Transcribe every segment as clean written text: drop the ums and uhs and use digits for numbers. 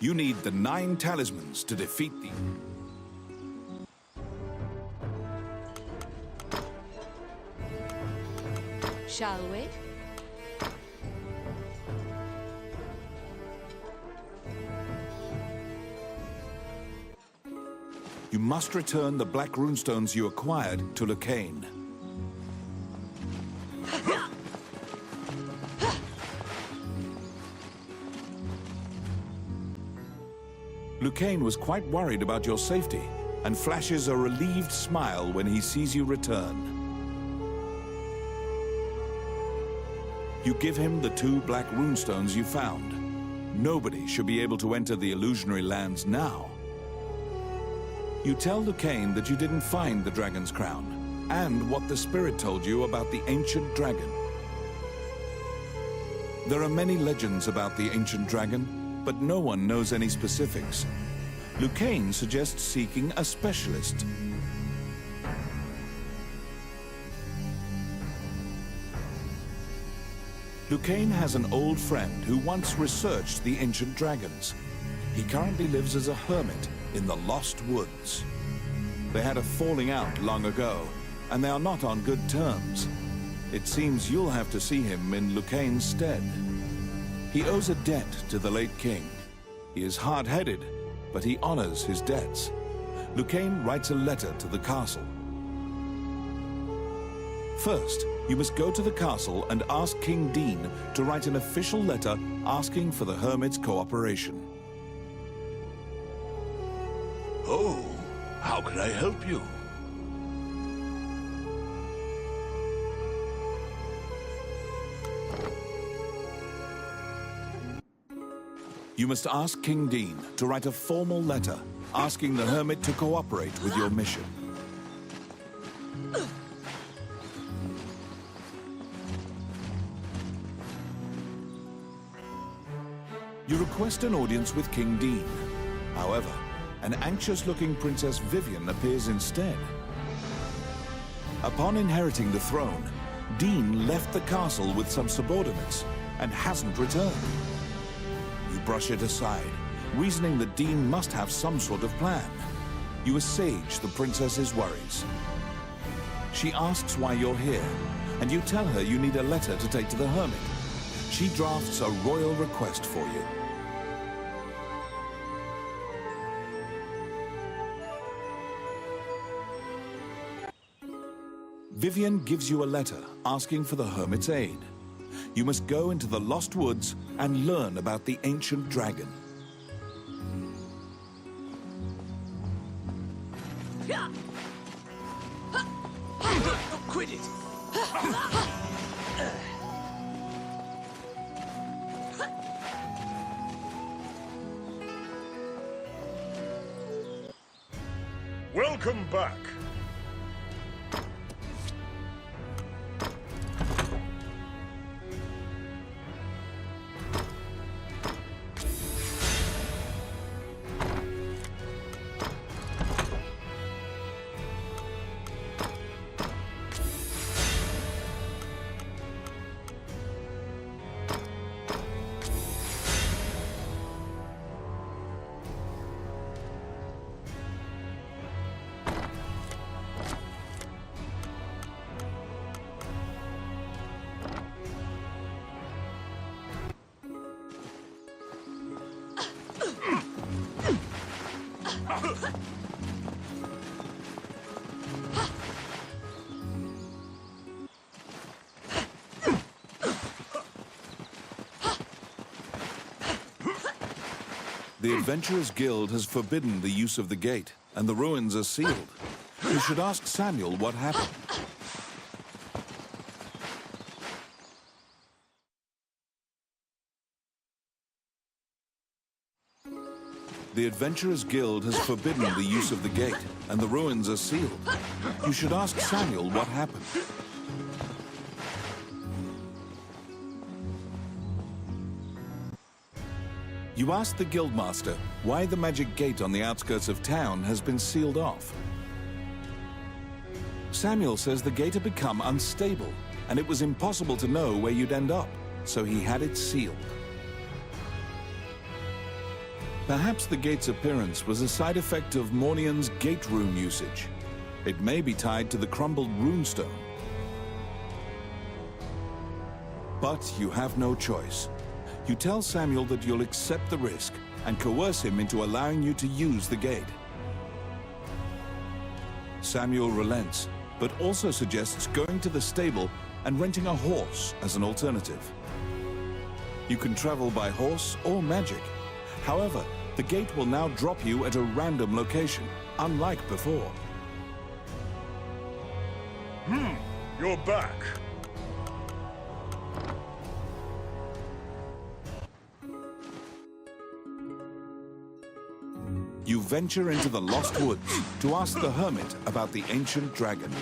You need the 9 talismans to defeat the... Shall we? You must return the black runestones you acquired to Lucane. Lucane was quite worried about your safety and flashes a relieved smile when he sees you return. You give him the 2 black runestones you found. Nobody should be able to enter the illusionary lands now. You tell Lucane that you didn't find the dragon's crown, and what the spirit told you about the ancient dragon. There are many legends about the ancient dragon, but no one knows any specifics. Lucane suggests seeking a specialist. Lucane has an old friend who once researched the ancient dragons. He currently lives as a hermit in the Lost Woods. They had a falling out long ago, and they are not on good terms. It seems you'll have to see him in Lucane's stead. He owes a debt to the late king. He is hard-headed, but he honors his debts. Lucane writes a letter to the castle. First, you must go to the castle and ask King Dean to write an official letter asking for the hermit's cooperation. Oh, how can I help you? You must ask King Dean to write a formal letter asking the hermit to cooperate with your mission. You request an audience with King Dean. However, an anxious-looking Princess Vivian appears instead. Upon inheriting the throne, Dean left the castle with some subordinates and hasn't returned. You brush it aside, reasoning that Dean must have some sort of plan. You assuage the princess's worries. She asks why you're here, and you tell her you need a letter to take to the hermit. She drafts a royal request for you. Vivian gives you a letter asking for the hermit's aid. You must go into the Lost Woods and learn about the ancient dragon. Quit it! Welcome back. The Adventurers Guild has forbidden the use of the gate, and the ruins are sealed. You should ask Samuel what happened. The Adventurers Guild has forbidden the use of the gate, and the ruins are sealed. You should ask Samuel what happened. You ask the Guildmaster why the magic gate on the outskirts of town has been sealed off. Samuel says the gate had become unstable, and it was impossible to know where you'd end up, so he had it sealed. Perhaps the gate's appearance was a side effect of Mornian's gate rune usage. It may be tied to the crumbled runestone. But you have no choice. You tell Samuel that you'll accept the risk and coerce him into allowing you to use the gate. Samuel relents, but also suggests going to the stable and renting a horse as an alternative. You can travel by horse or magic. However, the gate will now drop you at a random location, unlike before. You're back. You venture into the Lost Woods to ask the hermit about the ancient dragon.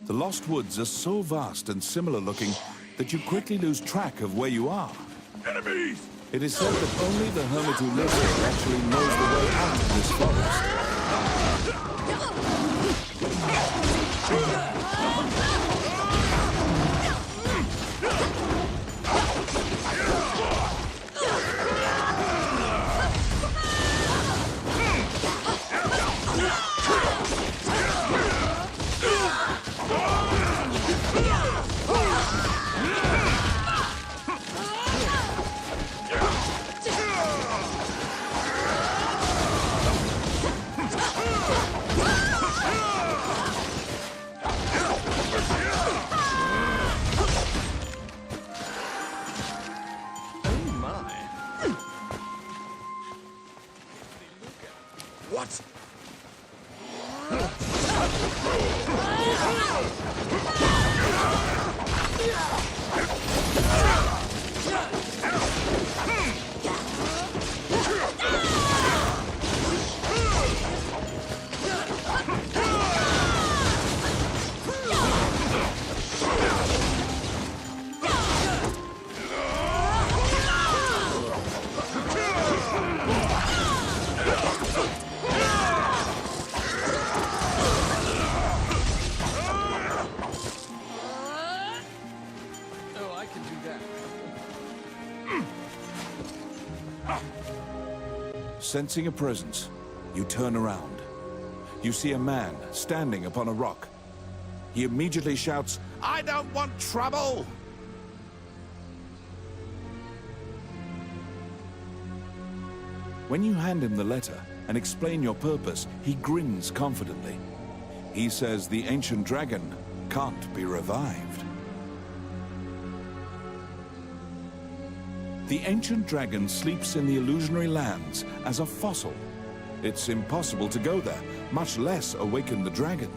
The Lost Woods are so vast and similar looking that you quickly lose track of where you are. Enemies! It is said that only the hermit who lives here actually knows the way out of this forest. What? Sensing a presence, you turn around. You see a man standing upon a rock. He immediately shouts, "I don't want trouble!" When you hand him the letter and explain your purpose, he grins confidently. He says the ancient dragon can't be revived. The ancient dragon sleeps in the illusionary lands as a fossil. It's impossible to go there, much less awaken the dragon.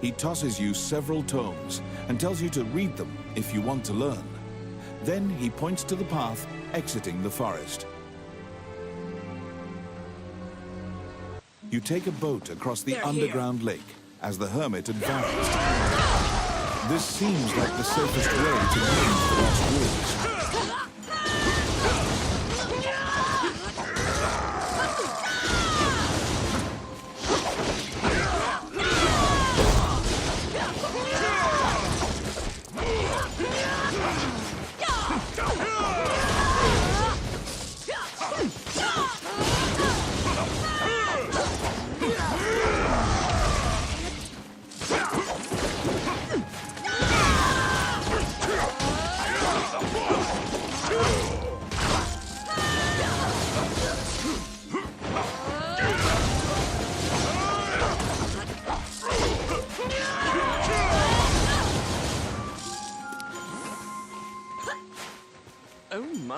He tosses you several tomes and tells you to read them if you want to learn. Then he points to the path exiting the forest. You take a boat across the underground lake as the hermit advances. This seems like the safest way to leave the Lost Woods.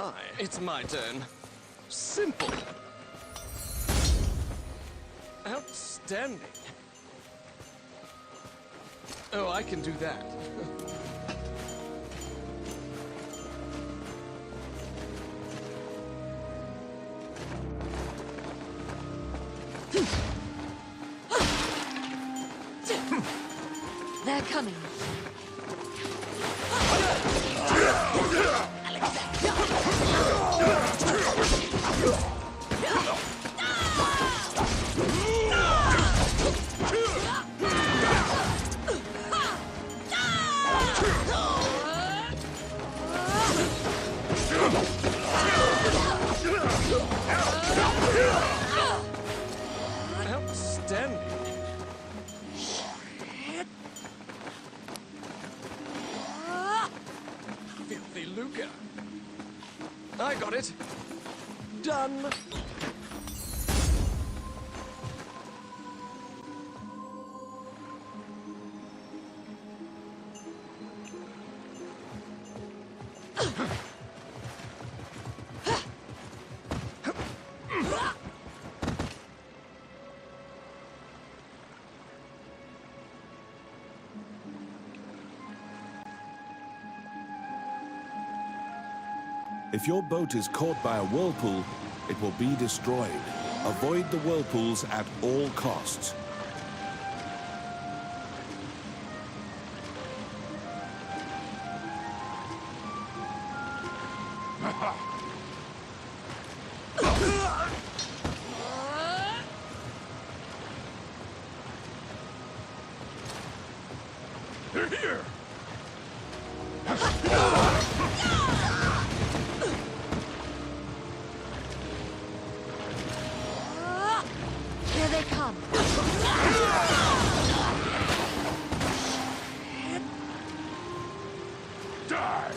try. It's my turn. Simple. Outstanding. Oh, I can do that. They're coming. Outstanding. Filthy Luca. I got it. Done. If your boat is caught by a whirlpool, it will be destroyed. Avoid the whirlpools at all costs. They're here! Here they come. Die!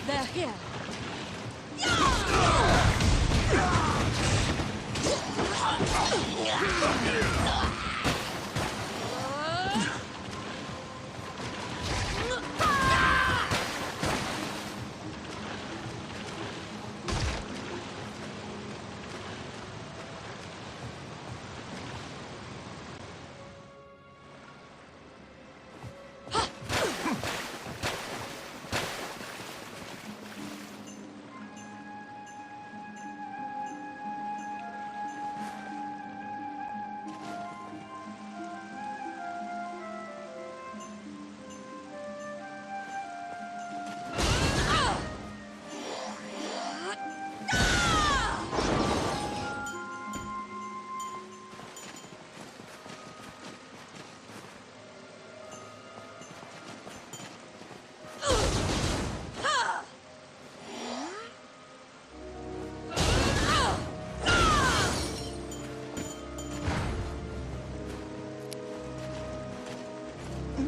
They're here.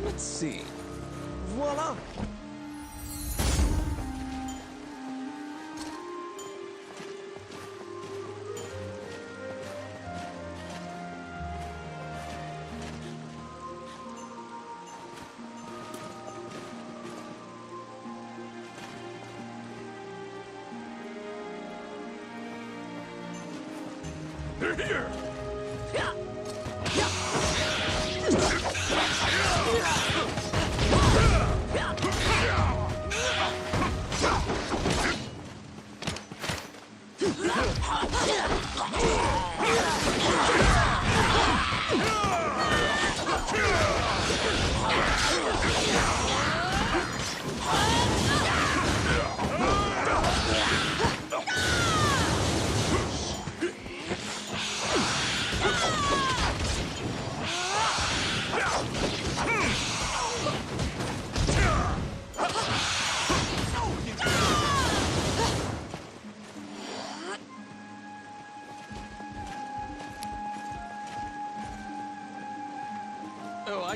Let's see. Voila! They're here!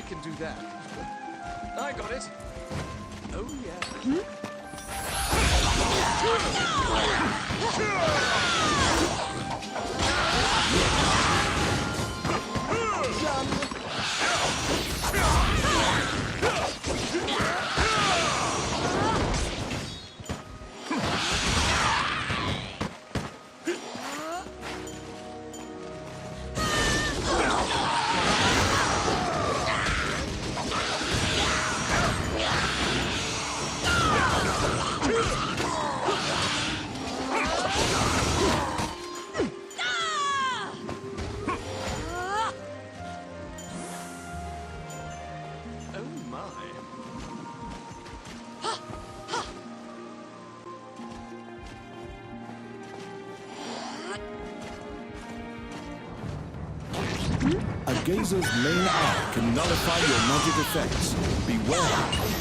can do that. I got it. Oh, yeah. A gazer's main eye can nullify your magic effects. Beware.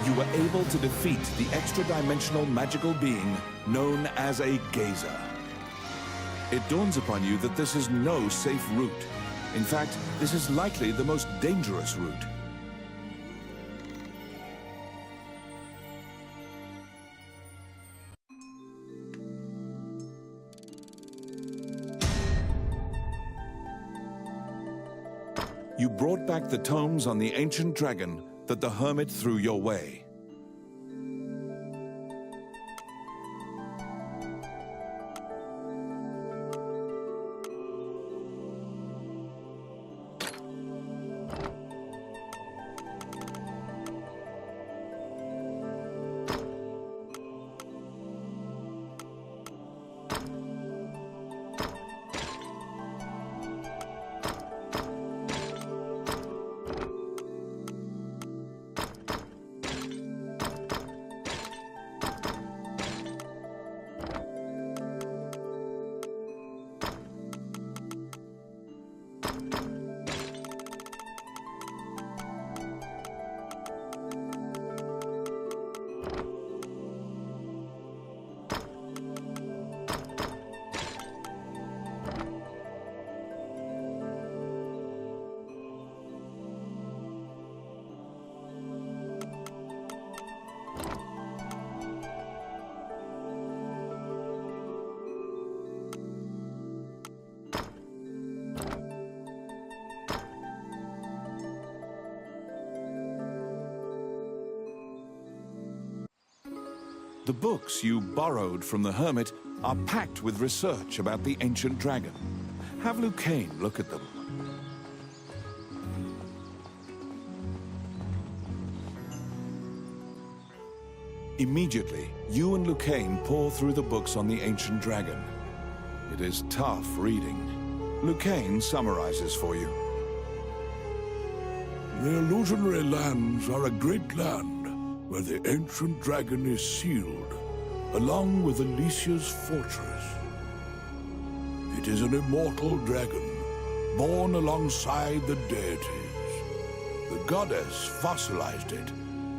You were able to defeat the extra-dimensional magical being known as a gazer. It dawns upon you that this is no safe route. In fact, this is likely the most dangerous route. You brought back the tomes on the ancient dragon that the hermit threw your way. The books you borrowed from the hermit are packed with research about the ancient dragon. Have Lucane look at them. Immediately, you and Lucane pore through the books on the ancient dragon. It is tough reading. Lucane summarizes for you. The illusionary lands are a great land where the ancient dragon is sealed, along with Alicia's fortress. It is an immortal dragon, born alongside the deities. The goddess fossilized it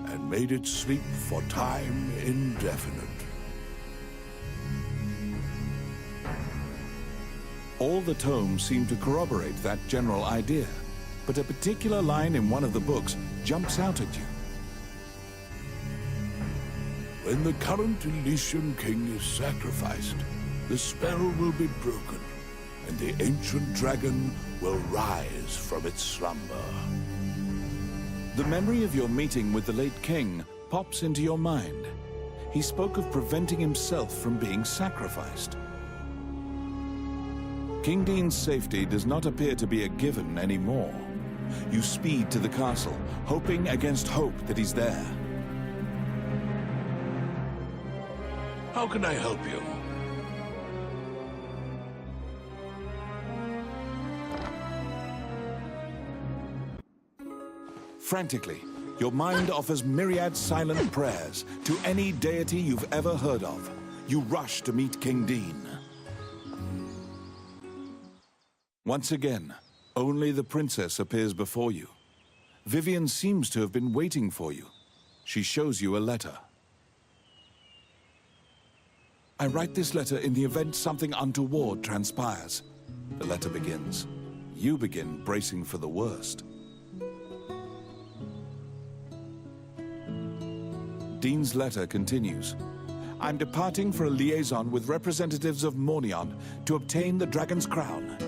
and made it sleep for time indefinite. All the tomes seem to corroborate that general idea, but a particular line in one of the books jumps out at you. When the current Elysian king is sacrificed, the spell will be broken, and the ancient dragon will rise from its slumber. The memory of your meeting with the late king pops into your mind. He spoke of preventing himself from being sacrificed. King Dean's safety does not appear to be a given anymore. You speed to the castle, hoping against hope that he's there. How can I help you? Frantically, your mind offers myriad silent prayers to any deity you've ever heard of. You rush to meet King Dean. Once again, only the princess appears before you. Vivian seems to have been waiting for you. She shows you a letter. I write this letter in the event something untoward transpires. The letter begins. You begin bracing for the worst. Dean's letter continues. I'm departing for a liaison with representatives of Mornion to obtain the dragon's crown.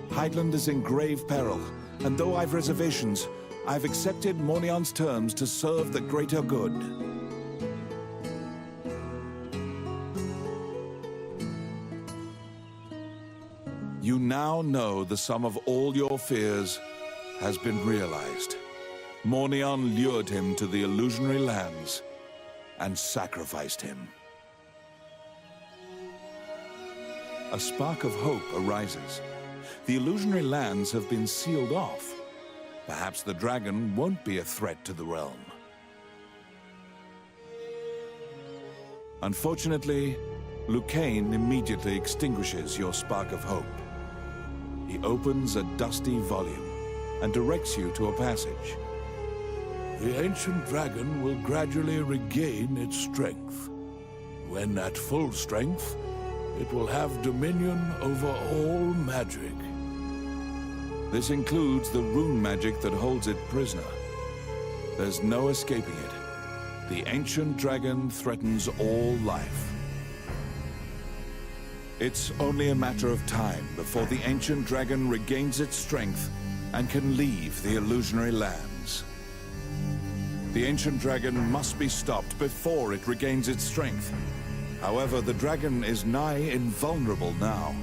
Heidland is in grave peril, and though I've reservations, I've accepted Mornion's terms to serve the greater good. You now know the sum of all your fears has been realized. Mornion lured him to the illusionary lands and sacrificed him. A spark of hope arises. The illusionary lands have been sealed off. Perhaps the dragon won't be a threat to the realm. Unfortunately, Lucane immediately extinguishes your spark of hope. He opens a dusty volume and directs you to a passage. The ancient dragon will gradually regain its strength. When at full strength, it will have dominion over all magic. This includes the rune magic that holds it prisoner. There's no escaping it. The ancient dragon threatens all life. It's only a matter of time before the ancient dragon regains its strength and can leave the illusionary lands. The ancient dragon must be stopped before it regains its strength. However, the dragon is nigh invulnerable now.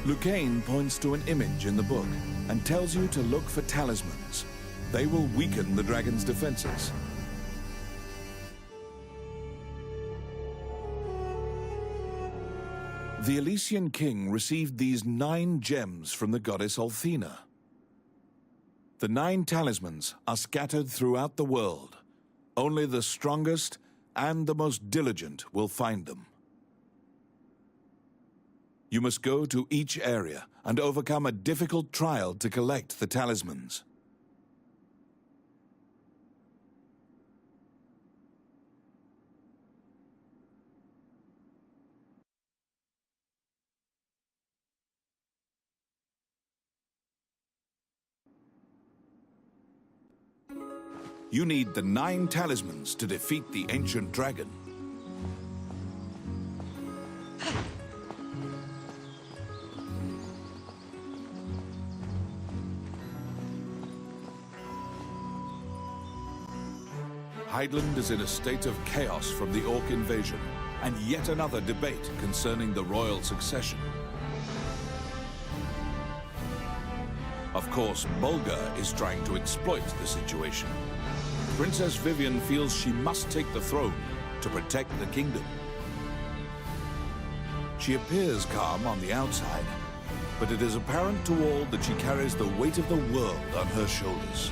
Lucane points to an image in the book and tells you to look for talismans. They will weaken the dragon's defenses. The Elysian king received these 9 gems from the goddess Althena. The 9 talismans are scattered throughout the world. Only the strongest and the most diligent will find them. You must go to each area and overcome a difficult trial to collect the talismans. You need the 9 talismans to defeat the ancient dragon. Ireland is in a state of chaos from the Orc invasion, and yet another debate concerning the royal succession. Of course, Bulgar is trying to exploit the situation. Princess Vivian feels she must take the throne to protect the kingdom. She appears calm on the outside, but it is apparent to all that she carries the weight of the world on her shoulders.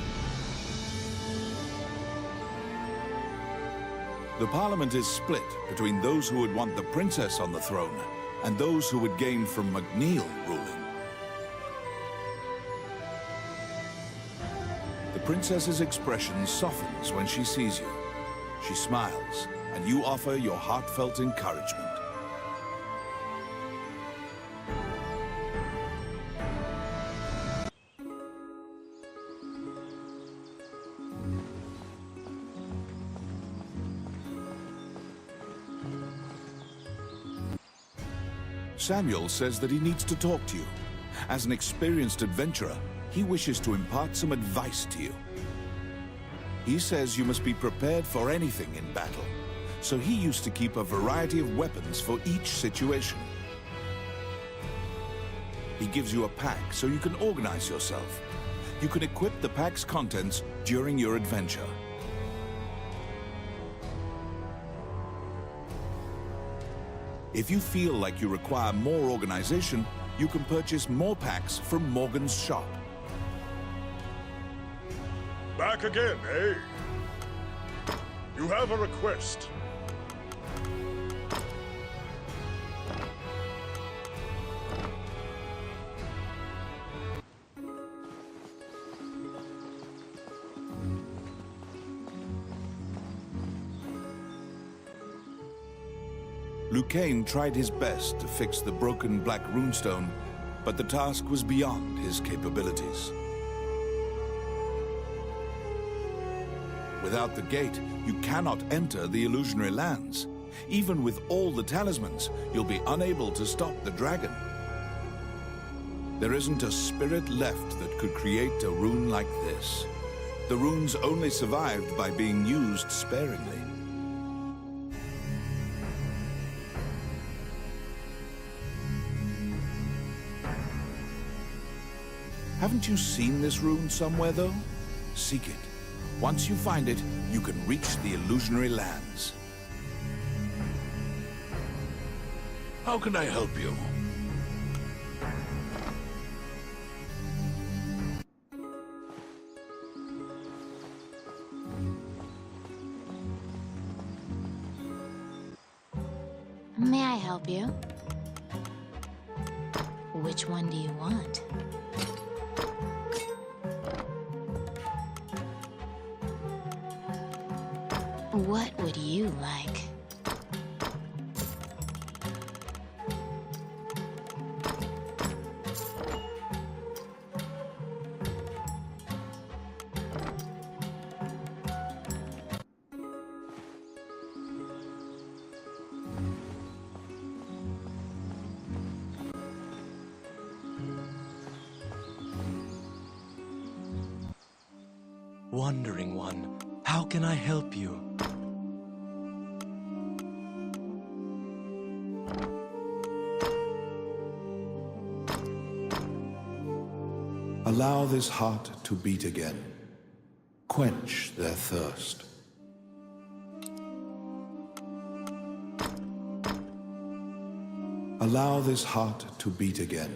The parliament is split between those who would want the princess on the throne and those who would gain from MacNeil ruling. The princess's expression softens when she sees you. She smiles, and you offer your heartfelt encouragement. Samuel says that he needs to talk to you. As an experienced adventurer, he wishes to impart some advice to you. He says you must be prepared for anything in battle, so he used to keep a variety of weapons for each situation. He gives you a pack so you can organize yourself. You can equip the pack's contents during your adventure. If you feel like you require more organization, you can purchase more packs from Morgan's shop. Back again, eh? You have a request. Lucane tried his best to fix the broken black runestone, but the task was beyond his capabilities. Without the gate, you cannot enter the illusionary lands. Even with all the talismans, you'll be unable to stop the dragon. There isn't a spirit left that could create a rune like this. The runes only survived by being used sparingly. Haven't you seen this rune somewhere, though? Seek it. Once you find it, you can reach the illusionary lands. How can I help you? May I help you? Which one do you want? What would you like? Wandering One, how can I help you? Allow this heart to beat again. Quench their thirst. Allow this heart to beat again.